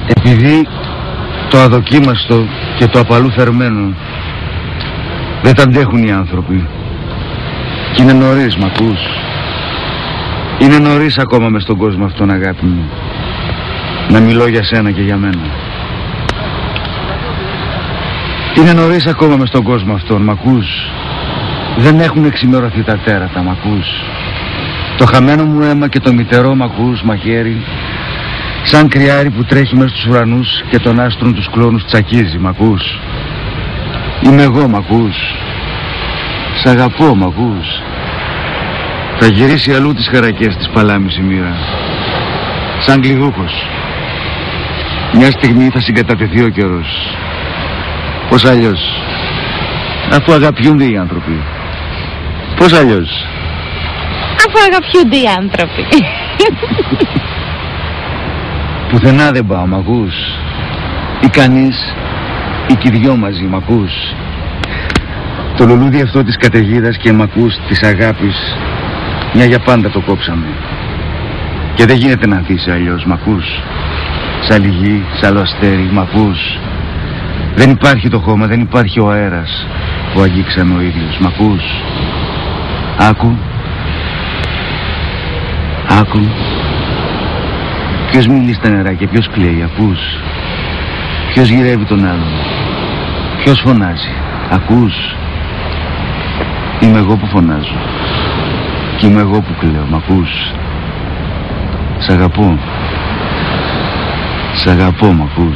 Επειδή το αδοκίμαστο και το απαλού θερμένο δεν τα αντέχουν οι άνθρωποι. Και είναι νωρίς, μ' ακούς? Είναι νωρίς ακόμα μες στον κόσμο αυτόν, αγάπη μου, να μιλώ για σένα και για μένα. Είναι νωρίς ακόμα μες στον κόσμο αυτόν, μ' ακούς? Δεν έχουν εξημερωθεί τα τέρατα, μ' ακούς? Το χαμένο μου αίμα και το μητερό, μ' ακούς, μαχαίρι, σαν κρυάρι που τρέχει μες στους ουρανούς και των άστρων τους κλόνους τσακίζει, μ' ακούς? Είμαι εγώ, μ' ακούς? Σ' αγαπώ, μ' ακούς? Θα γυρίσει αλλού τις χαρακές της παλάμης η μοίρα, σαν γλυδούκος. Μια στιγμή θα συγκατατεθεί ο καιρός. Πώς αλλιώς, αφού αγαπιούνται οι άνθρωποι? Πώς αλλιώς? Αφού αγαπιούνται οι άνθρωποι. Πουθενά δεν πάω, μ' ακούς? Ή κανείς, ή κι οι δυο μαζί, μ' ακούς? Το λουλούδι αυτό της καταιγίδας και μ' ακούς, της αγάπης, μια για πάντα το κόψαμε. Και δεν γίνεται να ανθίσει αλλιώς, μ' ακούς? Σ' άλλη γη, σ' άλλο αστέρι, μ' ακούς? Δεν υπάρχει το χώμα, δεν υπάρχει ο αέρας που αγγίξαμε ο ίδιος, μ' ακούς? Άκου. Άκου. Ποιος μιλεί στα νερά και ποιος κλαίει, ακούς? Ποιος γυρεύει τον άλλον? Ποιος φωνάζει, ακούς? Είμαι εγώ που φωνάζω. Και είμαι εγώ που κλαίω, μ' ακούς? Σ' αγαπώ. Σ' αγαπώ, μ' ακούς?